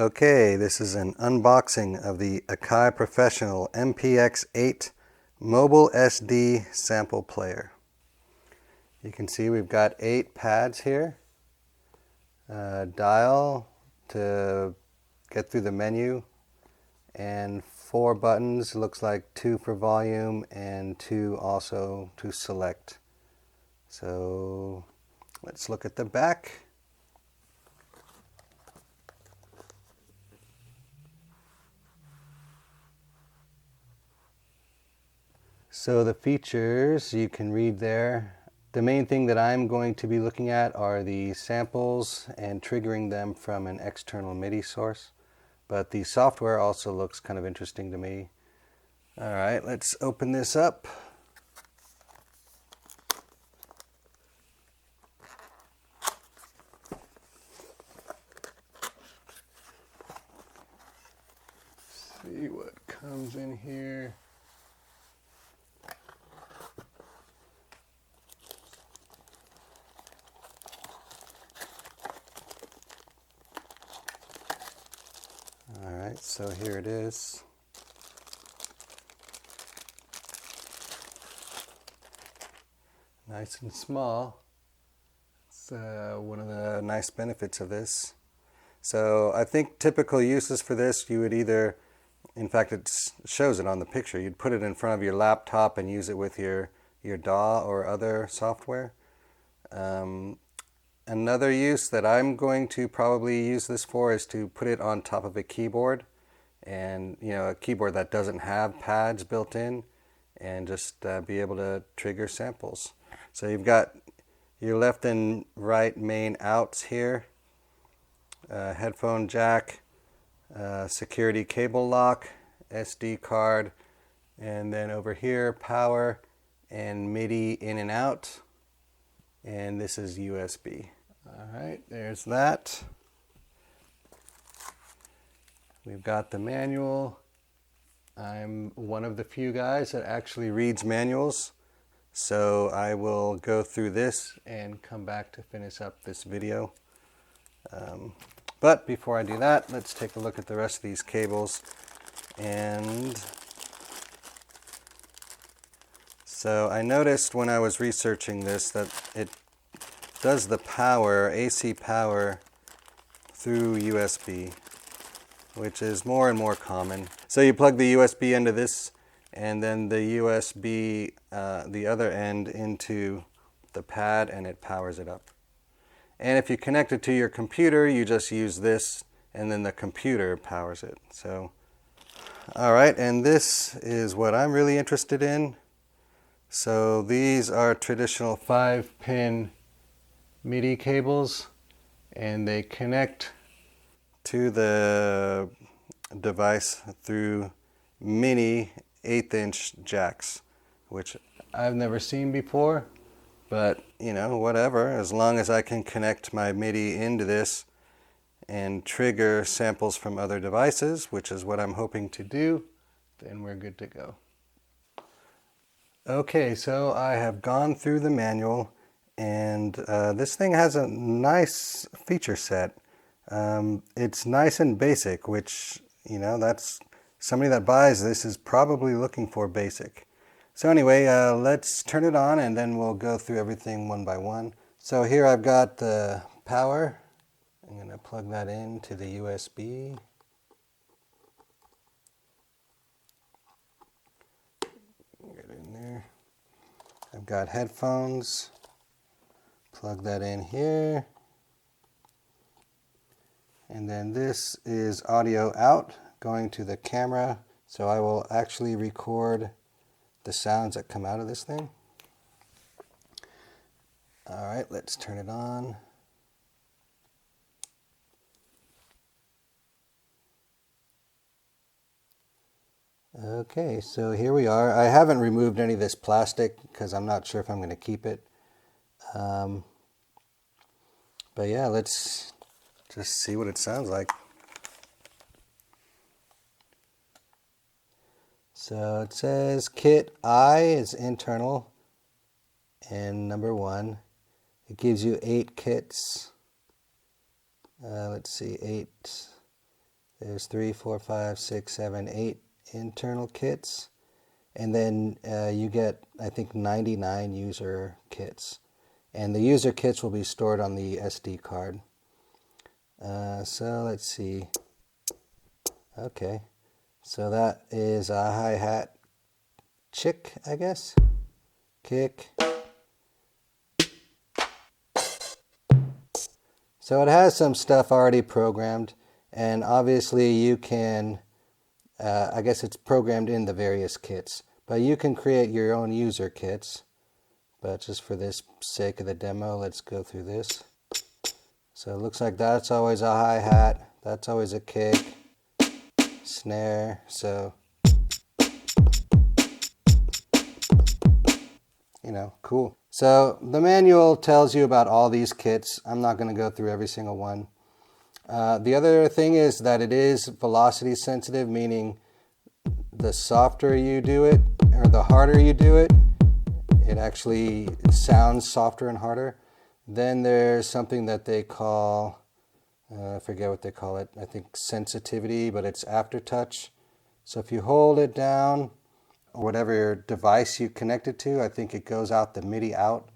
Okay, this is an unboxing of the Akai Unprofessional MPX8 Mobile SD Sample Player. You can see we've got 8 pads here, dial to get through the menu, and 4 buttons, looks like 2 for volume and 2 also to select. So let's look at the back. So the features you can read there. The main thing that I'm going to be looking at are the samples and triggering them from an external MIDI source. But the software also looks kind of interesting to me. All right, let's open this up. See what comes in here. Alright, so here it is. Nice and small. It's one of the nice benefits of this. So I think typical uses for this, you would either, in fact it shows it on the picture, you'd put it in front of your laptop and use it with your DAW or other software. Another use that I'm going to probably use this for is to put it on top of a keyboard, and a keyboard that doesn't have pads built in, and just be able to trigger samples. So you've got your left and right main outs here, headphone jack, security cable lock, SD card, and then over here power and MIDI in and out, and this is USB. Alright, there's that. We've got the manual. I'm one of the few guys that actually reads manuals, so I will go through this and come back to finish up this video. But before I do that, let's take a look at the rest of these cables. And so I noticed when I was researching this that it does the power, AC power, through USB, which is more and more common. So you plug the USB into this, and then the USB, the other end, into the pad, and it powers it up. And if you connect it to your computer, you just use this, and then the computer powers it. So, all right, and this is what I'm really interested in. So these are traditional 5-pin MIDI cables, and they connect to the device through mini 1/8" jacks, which I've never seen before, but whatever, as long as I can connect my MIDI into this and trigger samples from other devices, which is what I'm hoping to do, then we're good to go. Okay, so I have gone through the manual, and this thing has a nice feature set. It's nice and basic, which, that's somebody that buys this is probably looking for basic. So anyway, let's turn it on, and then we'll go through everything one by one. So here I've got the power. I'm going to plug that into the USB. Get in there. I've got headphones. Plug that in here. And then this is audio out going to the camera, so I will actually record the sounds that come out of this thing. All right, let's turn it on. Okay, so here we are. I haven't removed any of this plastic because I'm not sure if I'm going to keep it. But yeah, let's just see what it sounds like. So it says kit I is internal and number 1. It gives you 8 kits. Let's see, 8 There's 3, 4, 5, 6, 7, 8 internal kits. And then you get, I think, 99 user kits. And the user kits will be stored on the SD card. So let's see. Okay. So that is a hi-hat chick, I guess. Kick. So it has some stuff already programmed. And obviously you can, I guess it's programmed in the various kits. But you can create your own user kits. But just for this sake of the demo, let's go through this. So it looks like that's always a hi-hat, that's always a kick, snare, so, you know, cool. So the manual tells you about all these kits. I'm not going to go through every single one. The other thing is that it is velocity sensitive, meaning the softer you do it, or the harder you do it, it actually sounds softer and harder. Then there's something that they call, I forget what they call it, I think sensitivity, but it's aftertouch. So if you hold it down, or whatever device you connect it to, I think it goes out the MIDI out.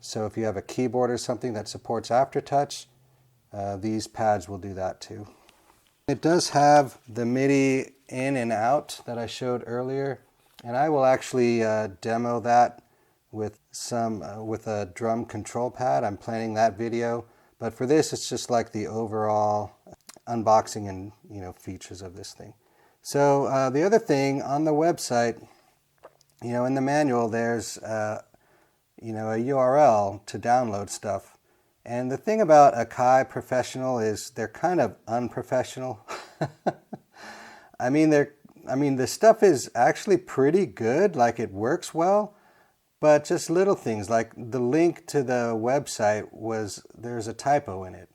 So if you have a keyboard or something that supports aftertouch, these pads will do that too. It does have the MIDI in and out that I showed earlier, and I will actually demo that with a drum control pad. I'm planning that video, but for this it's just like the overall unboxing and features of this thing. So the other thing on the website, in the manual there's a URL to download stuff. And the thing about Akai Professional is they're kind of unprofessional. I mean the stuff is actually pretty good, like it works well, but just little things like the link to the website there's a typo in it.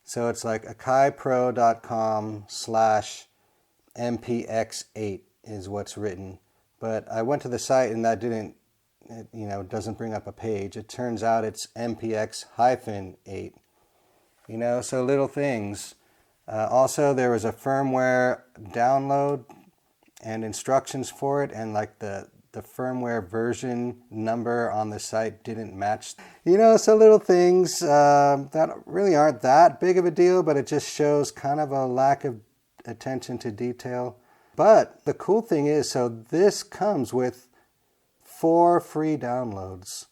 So it's like akaipro.com/MPX8 is what's written. But I went to the site and that it doesn't bring up a page. It turns out it's MPX-8. So little things. Also, there was a firmware download and instructions for it, and like the firmware version number on the site didn't match. So little things that really aren't that big of a deal, but it just shows kind of a lack of attention to detail. But the cool thing is, so this comes with 4 free downloads.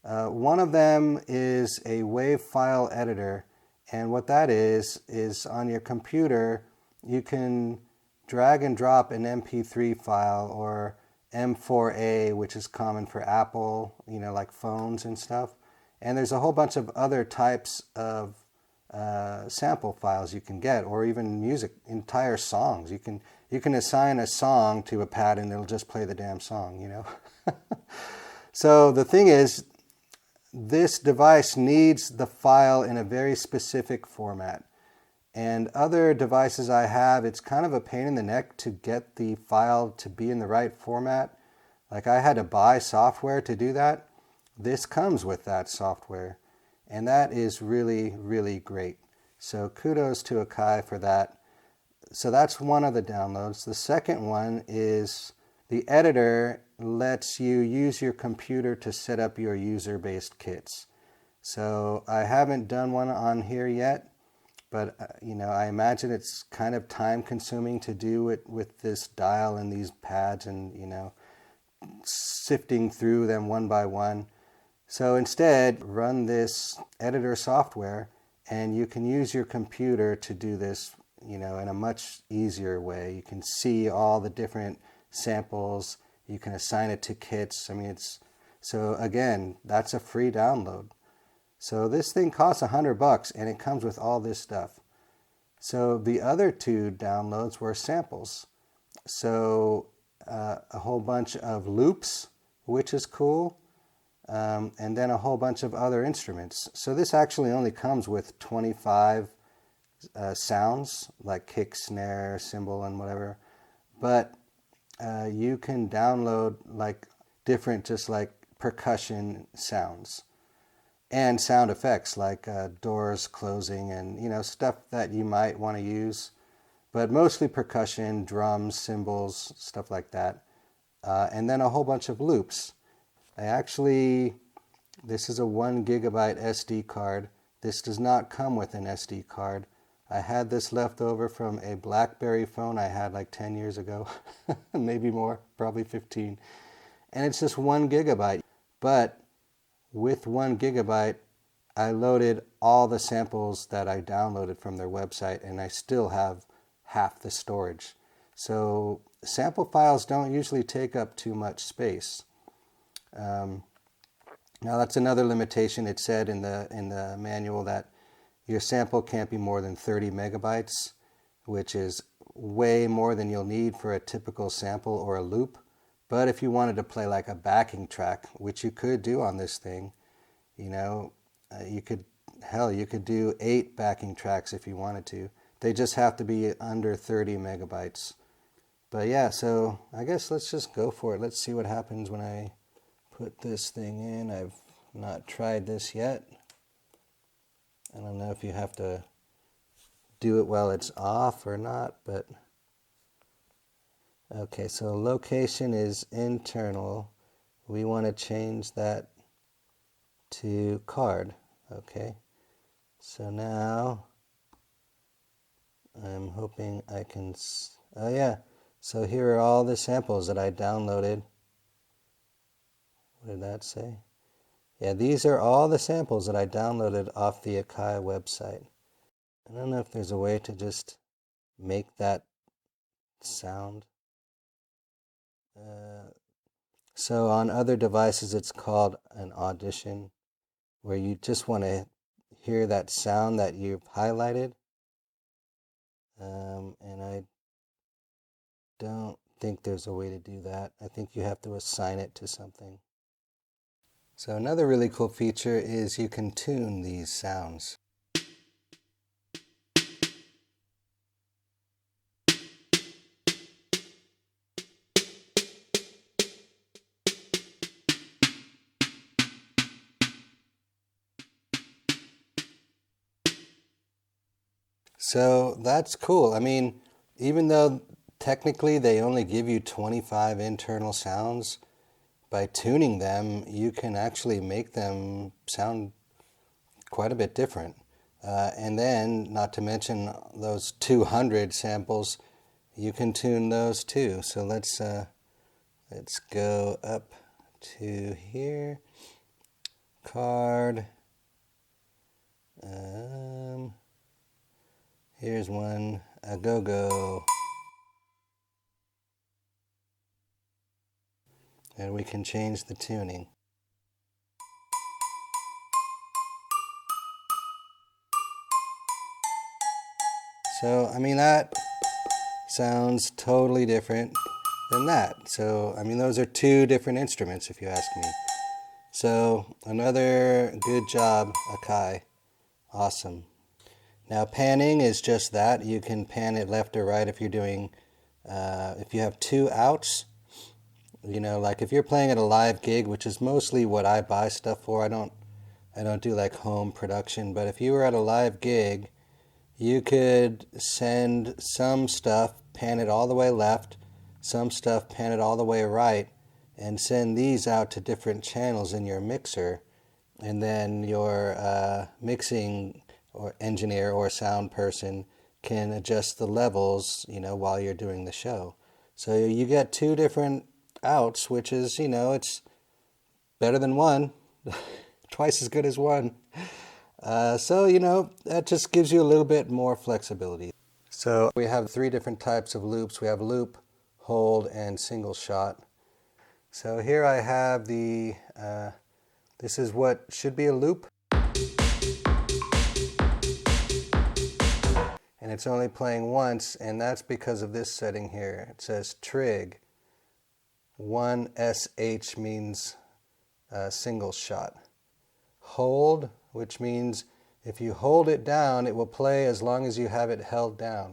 One of them is a WAV file editor, and what that is on your computer you can drag and drop an MP3 file or M4A, which is common for Apple, like phones and stuff. And there's a whole bunch of other types of sample files you can get, or even music, entire songs. You can assign a song to a pad and it'll just play the damn song, So the thing is, this device needs the file in a very specific format. And other devices I have, it's kind of a pain in the neck to get the file to be in the right format. Like I had to buy software to do that. This comes with that software. And that is really, really great. So kudos to Akai for that. So that's one of the downloads. The second one is the editor lets you use your computer to set up your user-based kits. So I haven't done one on here yet, but I imagine it's kind of time-consuming to do it with this dial and these pads and sifting through them one by one. So instead, run this editor software, and you can use your computer to do this, in a much easier way. You can see all the different samples. You can assign it to kits. So again, that's a free download. So this thing costs $100 and it comes with all this stuff. So the other 2 downloads were samples. So a whole bunch of loops, which is cool, and then a whole bunch of other instruments. So this actually only comes with 25 sounds, like kick, snare, cymbal, and whatever. But you can download like different, just like percussion sounds and sound effects like doors closing and stuff that you might want to use. but mostly percussion, drums, cymbals, stuff like that. And then a whole bunch of loops. This is a 1 gigabyte SD card. This does not come with an SD card. I had this left over from a BlackBerry phone I had like 10 years ago, maybe more, probably 15. And it's just 1 gigabyte. But with 1 gigabyte, I loaded all the samples that I downloaded from their website, and I still have half the storage. So sample files don't usually take up too much space. Now that's another limitation. It said in the manual that your sample can't be more than 30 megabytes, which is way more than you'll need for a typical sample or a loop. But if you wanted to play like a backing track, which you could do on this thing, you know, you could do 8 backing tracks if you wanted to. They just have to be under 30 megabytes. But yeah, so I guess let's just go for it. Let's see what happens when I put this thing in. I've not tried this yet. I don't know if you have to do it while it's off or not, but okay, so location is internal. We want to change that to card. Okay, so now I'm hoping I can, oh yeah, so here are all the samples that I downloaded. What did that say? Yeah, these are all the samples that I downloaded off the Akai website. I don't know if there's a way to just make that sound. So on other devices it's called an audition, where you just want to hear that sound that you've highlighted. And I don't think there's a way to do that. I think you have to assign it to something. So another really cool feature is you can tune these sounds. So that's cool. I mean, even though technically they only give you 25 internal sounds, by tuning them, you can actually make them sound quite a bit different. And then, not to mention those 200 samples, you can tune those too. So let's go up to here. Card. Here's one, a go-go. And we can change the tuning. So, I mean, that sounds totally different than that. So, I mean, those are two different instruments if you ask me. So, another good job, Akai. Awesome. Now, panning is just that. You can pan it left or right if you're doing, if you have 2 outs. You know, like if you're playing at a live gig, which is mostly what I buy stuff for. I don't do like home production, but if you were at a live gig, you could send some stuff, pan it all the way left, some stuff, pan it all the way right, and send these out to different channels in your mixer, and then your mixing or engineer or sound person can adjust the levels, you know, while you're doing the show. So you get 2 different outs, which is, you know, it's better than 1, twice as good as 1. So, you know, that just gives you a little bit more flexibility. So we have 3 different types of loops. We have loop, hold, and single shot. So here I have the, this is what should be a loop. And it's only playing once, and that's because of this setting here. It says trig. 1 SH means single shot. Hold, which means if you hold it down, it will play as long as you have it held down.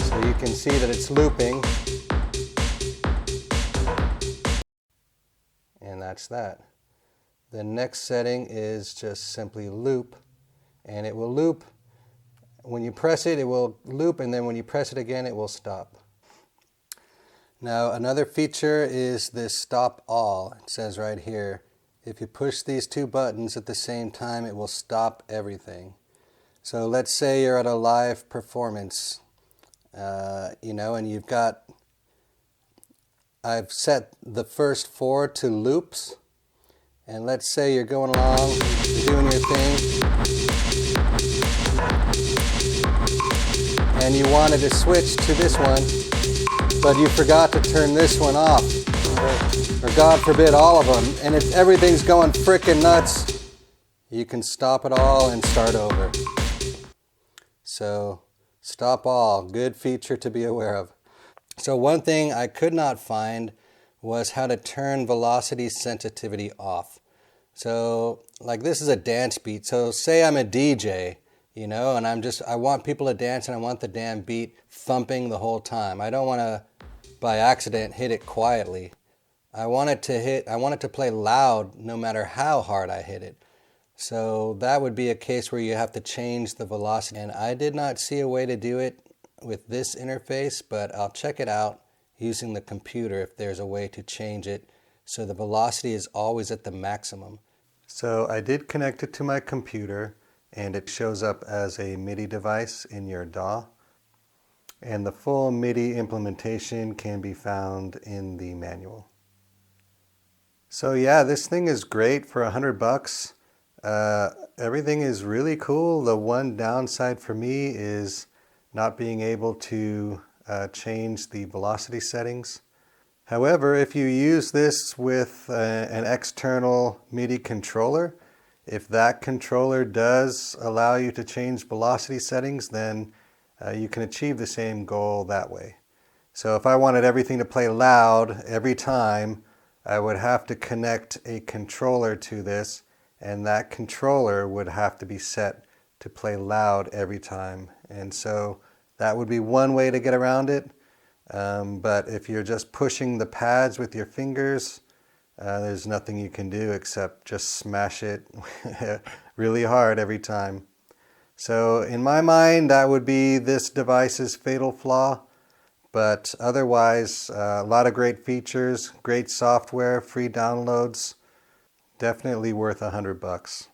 So you can see that it's looping. And that's that. The next setting is just simply loop, and it will loop. When you press it, it will loop, and then when you press it again, it will stop. Now, another feature is this stop all. It says right here, if you push these two buttons at the same time, it will stop everything. So let's say you're at a live performance, and you've got, I've set the first 4 to loops, and let's say you're going along, you're doing your thing, and you wanted to switch to this one, but you forgot to turn this one off, or God forbid all of them, and if everything's going frickin' nuts, you can stop it all and start over. So stop all, good feature to be aware of. So one thing I could not find was how to turn velocity sensitivity off. So like this is a dance beat, so say I'm a DJ, and I want people to dance and I want the damn beat thumping the whole time. I don't want to, by accident, hit it quietly. I want it to play loud no matter how hard I hit it. So that would be a case where you have to change the velocity. And I did not see a way to do it with this interface, but I'll check it out using the computer if there's a way to change it so the velocity is always at the maximum. So I did connect it to my computer, and it shows up as a MIDI device in your DAW. And the full MIDI implementation can be found in the manual. So yeah, this thing is great for $100. Everything is really cool. The one downside for me is not being able to change the velocity settings. However, if you use this with an external MIDI controller, if that controller does allow you to change velocity settings, then you can achieve the same goal that way. So if I wanted everything to play loud every time, I would have to connect a controller to this, and that controller would have to be set to play loud every time. And so that would be one way to get around it. But if you're just pushing the pads with your fingers, there's nothing you can do except just smash it really hard every time. So in my mind, that would be this device's fatal flaw. But otherwise, a lot of great features, great software, free downloads. Definitely worth $100.